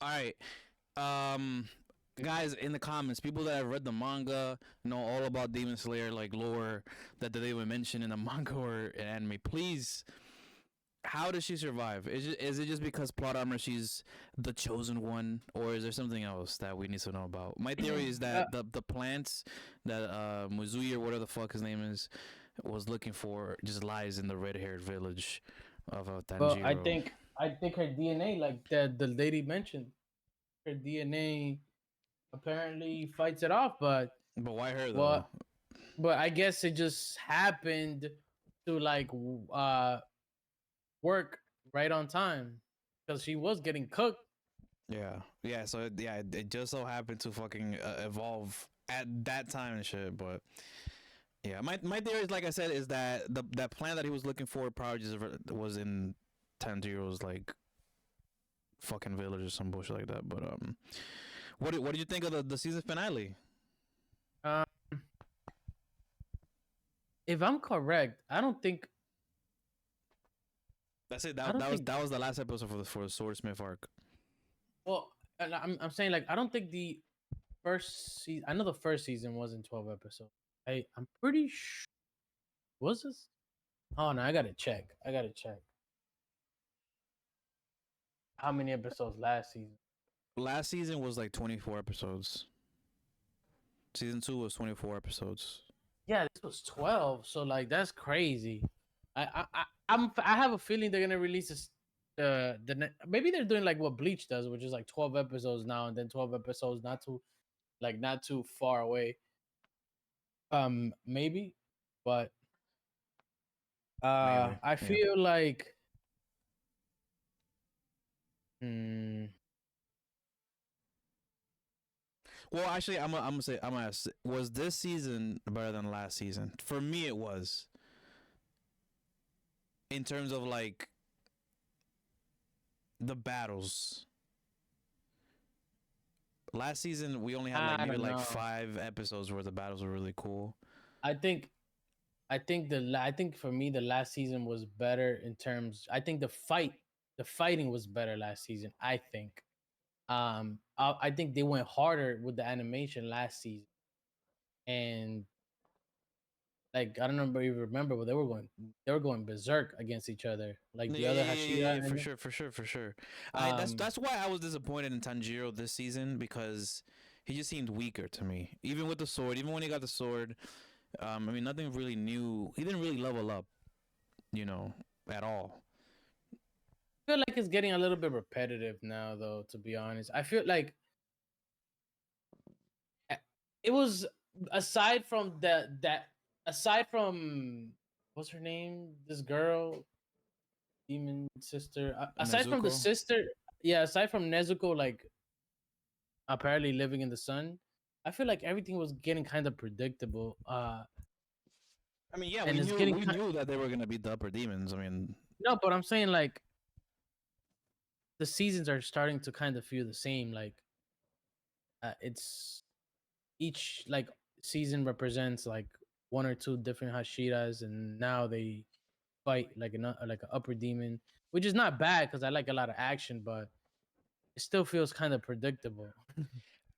All right. Um, guys in the comments, people that have read the manga know all about Demon Slayer, like lore that they would mention in the manga or in anime. Please, how does she survive? Is it just because plot armor she's the chosen one, or is there something else that we need to know about? My theory is Uh, that the plants that Muzui or whatever the fuck his name is was looking for just lies in the red haired village of well, I Tanjiro. think I think her DNA, like the lady mentioned, her DNA apparently fights it off. But But why her though? what? But I guess it just happened to work right on time because she was getting cooked. Yeah, yeah. So yeah, it just so happened to fucking evolve at that time and shit. But yeah, my theory is like I said is that that plan that he was looking for probably just was in Tanjiro's like fucking village or some bullshit like that. But what did you think of the season finale? Uh, if I'm correct, I don't think That's it. I don't think. That was the last episode for the Swordsmith arc. Well, I'm saying like I don't think the first season. I know the first season wasn't 12 episodes. I'm pretty sure. Was this? Oh no, I gotta check. I gotta check how many episodes last season. Last season was like 24 episodes. Season 2 was 24 episodes. Yeah, this was 12. So like that's crazy. I have a feeling they're gonna release this. Maybe they're doing like what Bleach does, which is like 12 episodes now and then 12 episodes not too far away. Maybe, but Maybe. I Yeah. feel like hmm, Well, actually, I'm gonna say I'm gonna ask, was this season better than last season? For me, it was in terms of like the battles. Last season, we only had like I maybe don't like know. 5 episodes where the battles were really cool. I think I think for me the last season was better in terms. I think the fighting was better last season. I think. I think they went harder with the animation last season, and like I don't know if you remember, but they were going berserk against each other, like Yeah, the other yeah, yeah, yeah, Hashira yeah, for and sure, for sure, for sure. um That's why I was disappointed in Tanjiro this season because he just seemed weaker to me. Even with the sword, even when he got the sword, I mean, nothing really new. He didn't really level up, you know, at all. I feel like it's getting a little bit repetitive now, though. To be honest, I feel like it was aside from aside from what's her name, this girl, demon sister. Aside from the Nezuko. sister, yeah, aside from Nezuko, like apparently living in the sun, I feel like everything was getting kind of predictable. I mean, yeah, And it's getting we knew that they were gonna beat the upper demons. I mean, no, but I'm saying like the seasons are starting to kind of feel the same. Like it's each like season represents like one or two different Hashiras, and now they fight like an upper demon, which is not bad because I like a lot of action, but it still feels kind of predictable.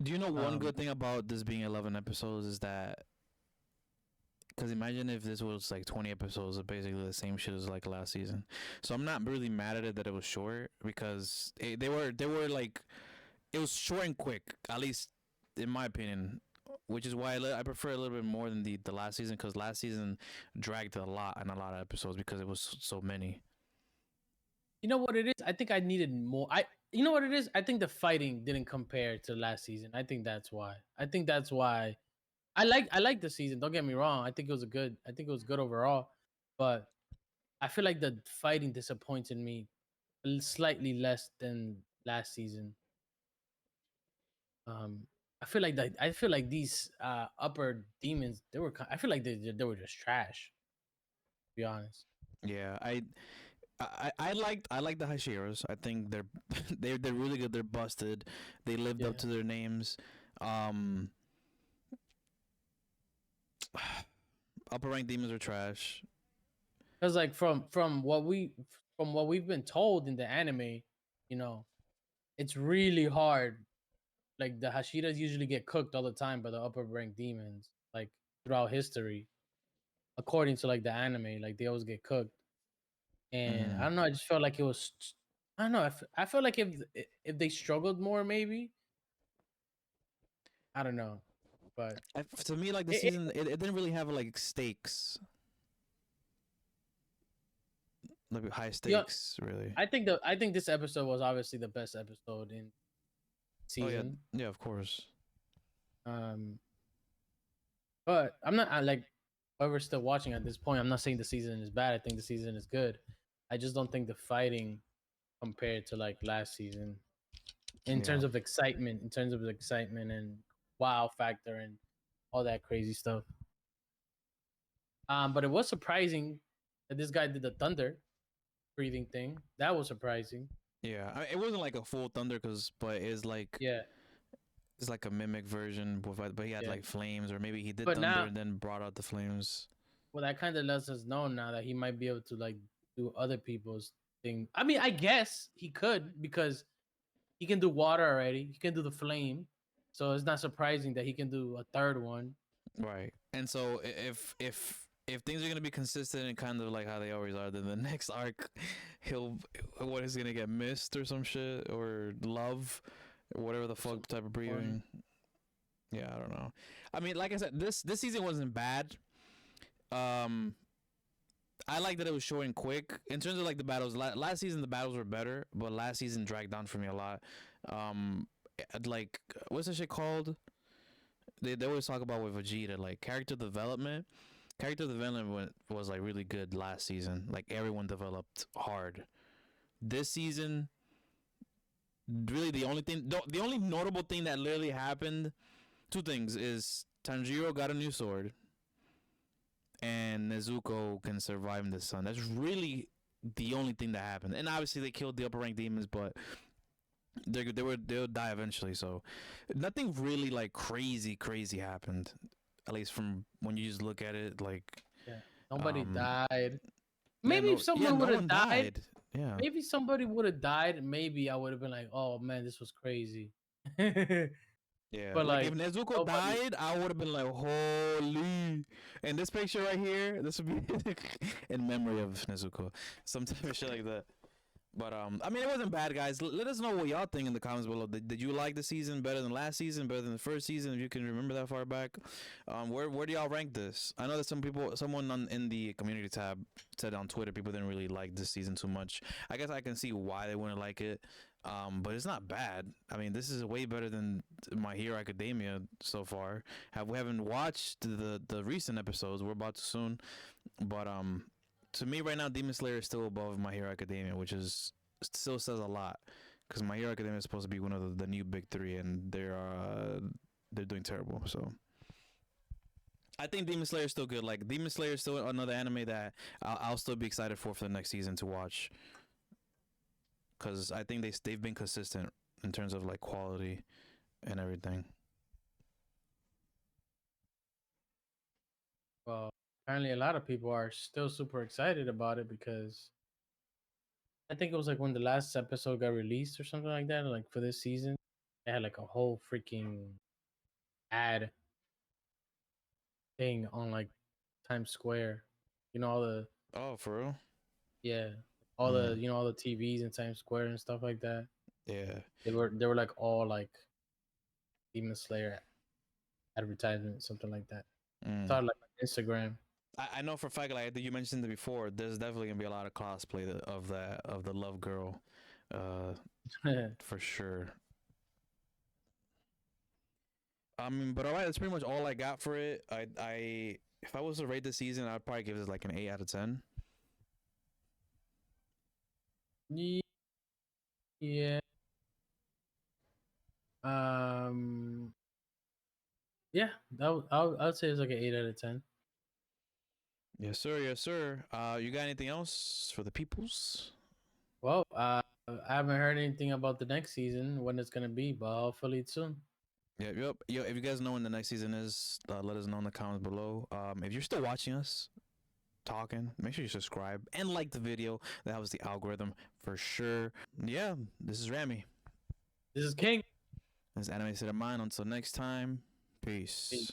do you know one um, good thing about this being 11 episodes is that because imagine if this was like 20 episodes of basically the same shit as like last season. So I'm not really mad at it that it was short because they were like it was short and quick, at least in my opinion. Which is why I prefer a little bit more than the last season because last season dragged a lot and a lot of episodes because it was so many. you know what it is? I think I needed more. You know what it is? I think the fighting didn't compare to last season. I think that's why. I think that's why I like the season. Don't get me wrong. I think it was good overall, but I feel like the fighting disappointed me slightly less than last season. Um, I feel like these upper demons I feel like they were just trash. To be honest. Yeah, I like the Hashiras. I think they're they're really good. They're busted. They lived up Yeah, to their names. Um, upper rank demons are trash. because like from what we've been told in the anime, you know, it's really hard. Like the Hashiras usually get cooked all the time by the upper rank demons, like throughout history, according to like the anime. Like they always get cooked, and I Mm. don't know. I just felt like it was. I don't know. I felt like if they struggled more, maybe I don't know, but To me, like the it, season, it didn't really have like stakes, like high yeah, stakes, really. I think this episode was obviously the best episode in Oh yeah, season. yeah, of course. Um, but I'm not like whoever's still watching at this point. I'm not saying the season is bad. I think the season is good. I just don't think the fighting compared to like last season Yeah, in terms of excitement and wow factor and all that crazy stuff. But it was surprising that this guy did the thunder breathing thing. That was surprising. yeah. It wasn't like a full thunder, but Yeah, it's like a mimic version, but he had yeah. like flames, or maybe he did But thunder now, and then brought out the flames. well, that kind of lets us know now that he might be able to like do other people's thing. I mean, I guess he could because he can do water already. He can do the flame, so it's not surprising that he can do a third one. Right. And so if things are gonna be consistent and kind of like how they always are, then the next arc, he'll what is gonna get mist or some shit or love, or whatever the fuck type of breathing. Yeah, I don't know. I mean, like I said, this season wasn't bad. Um, I like that it was short and quick. In terms of like the battles, last season the battles were better, but last season dragged on for me a lot. Um, like what's that shit called? They always talk about with Vegeta, like character development. Character development was like really good last season. Like everyone developed hard. This season, really the only notable thing that literally happened, two things is Tanjiro got a new sword, and Nezuko can survive in the sun. That's really the only thing that happened. And obviously they killed the upper rank demons, but they'll die eventually. So nothing really like crazy happened. At least from when you just look at it, like Yeah, nobody um died. yeah, Maybe if someone no would have one died, died. Yeah. maybe somebody would have died. Maybe I would have been like, "Oh man, this was crazy." Yeah, But like if like Nezuko nobody. died, I would have been like, holy. And this picture right here, this would be in memory of Nezuko. Some type of shit like that. But I mean, it wasn't bad, guys. Let us know what y'all think in the comments below. Did you like the season better than last season, better than the first season? If you can remember that far back, where do y'all rank this? I know that someone in the community tab said on Twitter, people didn't really like this season too much. I guess I can see why they wouldn't like it. But it's not bad. I mean, this is way better than My Hero Academia so far. We haven't watched the recent episodes. We're about to soon, but to me right now, Demon Slayer is still above My Hero Academia, which is still says a lot. Because My Hero Academia is supposed to be one of the new big three, and they're doing terrible. So I think Demon Slayer is still good. Like Demon Slayer is still another anime that I'll still be excited for the next season to watch. Because I think they've been consistent in terms of like quality and everything. Well, apparently a lot of people are still super excited about it because I think it was like when the last episode got released or something like that, like for this season, they had like a whole freaking ad thing on like Times Square. You know all the Oh, for real? yeah, all the Mm, all the TVs in Times Square and stuff like that. yeah. They were like all like Demon Slayer advertisement, something like that. Mm. Started like on Instagram. I know for a fact, like you mentioned it before, there's definitely gonna be a lot of cosplay of the Love Girl, uh, for sure. I mean, but alright, that's pretty much all I got for it. I if I was to rate this season, I'd probably give it like an 8 out of 10. Yeah. Um. Yeah, I'd say it's like an 8 out of 10. Yes, sir. Yes, sir. You got anything else for the peoples? Well, I haven't heard anything about the next season when it's gonna be, but hopefully it's soon. Yep, yep. Yo, if you guys know when the next season is, let us know in the comments below. If you're still watching us talking, make sure you subscribe and like the video. That helps the algorithm for sure. Yeah, this is Rami. This is King. This is Animestated of Mind. Until next time, peace. Peace.